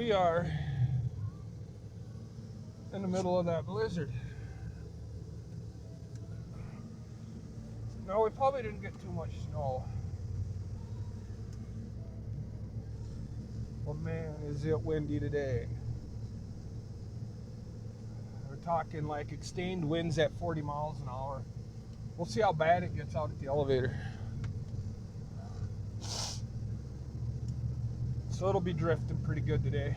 We are in the middle of that blizzard. No, we probably didn't get too much snow. But man, is it windy today. We're talking like extended winds at 40 miles an hour. We'll see how bad it gets out at the elevator. So it'll be drifting pretty good today.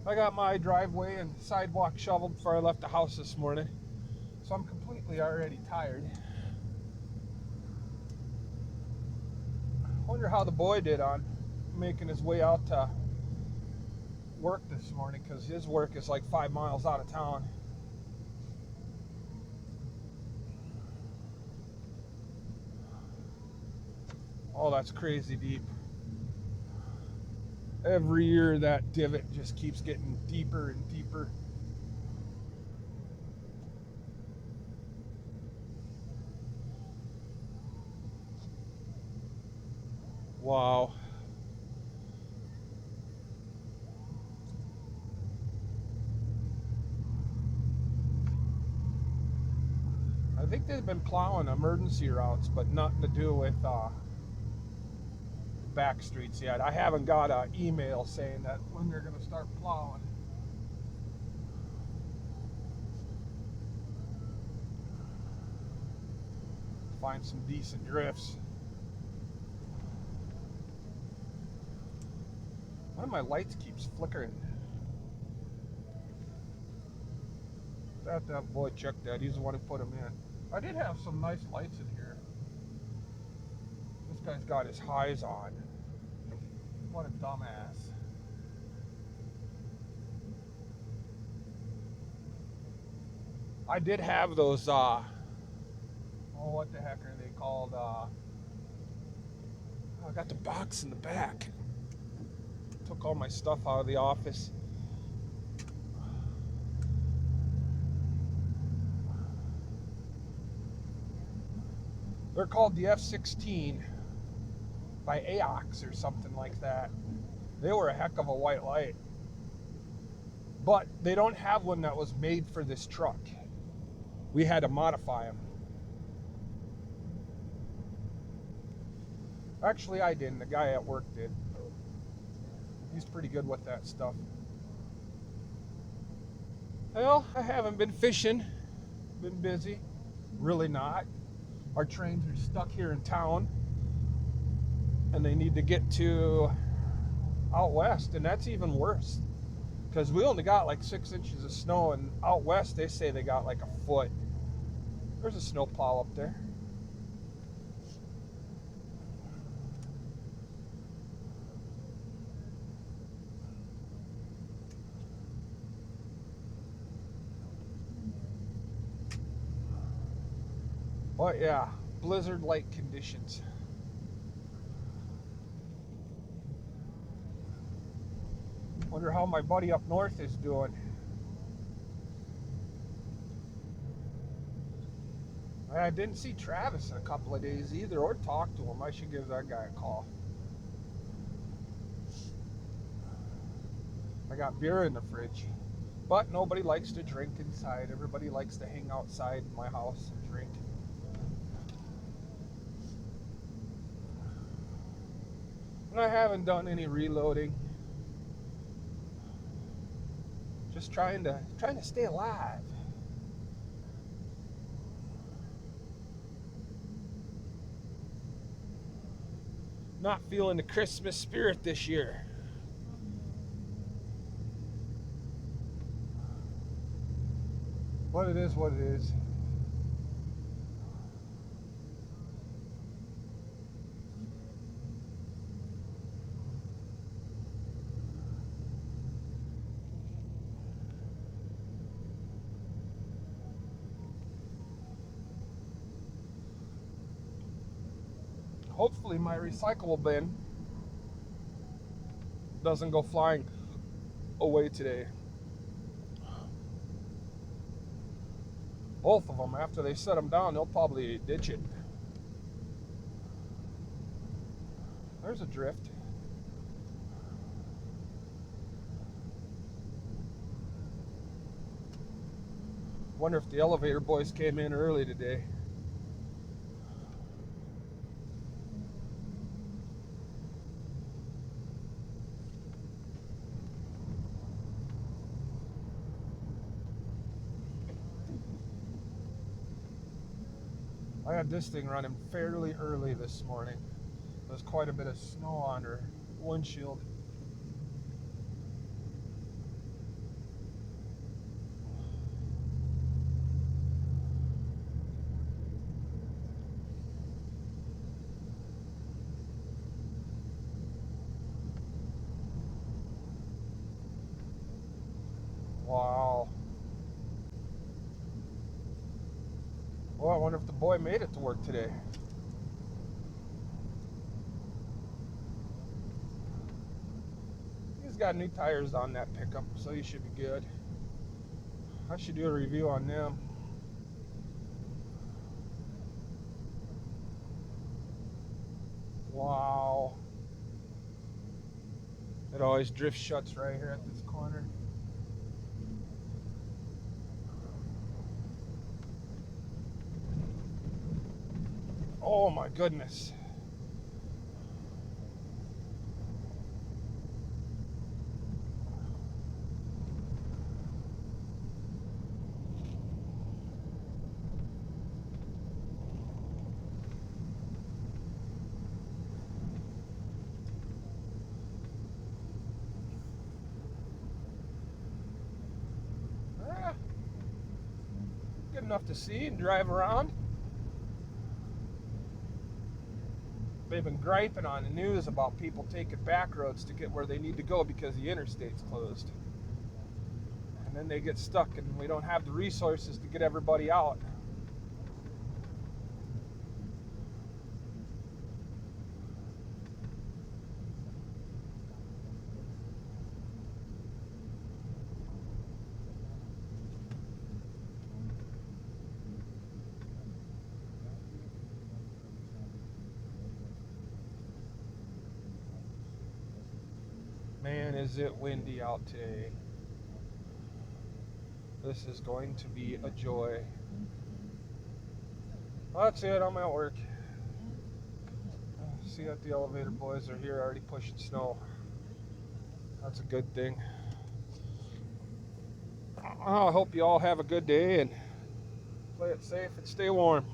I got my driveway and sidewalk shoveled before I left the house this morning. So I'm completely already tired. I wonder how the boy did on making his way out to work this morning, because his work is like 5 miles out of town. Oh, that's crazy deep. Every year that divot just keeps getting deeper and deeper. Wow. I think they've been plowing emergency routes, but nothing to do with back streets yet. I haven't got an email saying that when they're going to start plowing. Find some decent drifts. One of my lights keeps flickering. That boy checked that. He's the one who put them in. I did have some nice lights in here. This guy's got his highs on. What a dumbass. I did have those, what the heck are they called? I got the box in the back. Took all my stuff out of the office. They're called the F-16 by AOX or something like that. They were a heck of a white light. But they don't have one that was made for this truck. We had to modify them. Actually, I didn't. The guy at work did. He's pretty good with that stuff. Well, I haven't been fishing. Been busy. Really not. Our trains are stuck here in town, and they need to get to out west, and that's even worse, because we only got like 6 inches of snow, and out west they say they got like a foot. There's a snow plow up there. But yeah, blizzard-like conditions. Wonder how my buddy up north is doing. I didn't see Travis in a couple of days either, or talk to him. I should give that guy a call. I got beer in the fridge, but nobody likes to drink inside. Everybody likes to hang outside my house and drink. And I haven't done any reloading. Just trying to stay alive. Not feeling the Christmas spirit this year. But it is what it is. Hopefully my recyclable bin doesn't go flying away today. Both of them, after they set them down, they'll probably ditch it. There's a drift. Wonder if the elevator boys came in early today. I had this thing running fairly early this morning. There's quite a bit of snow on her windshield. Wow. Well, I wonder if the boy made it to work today. He's got new tires on that pickup, so he should be good. I should do a review on them. Wow. It always drift shuts right here at this corner. Oh my goodness. Ah, good enough to see and drive around. They've been griping on the news about people taking back roads to get where they need to go because the interstate's closed. And then they get stuck and we don't have the resources to get everybody out. Man, is it windy out today. This is going to be a joy. Well, that's it. I'm at work. See that the elevator boys are here already pushing snow. That's a good thing. I hope you all have a good day and play it safe and stay warm.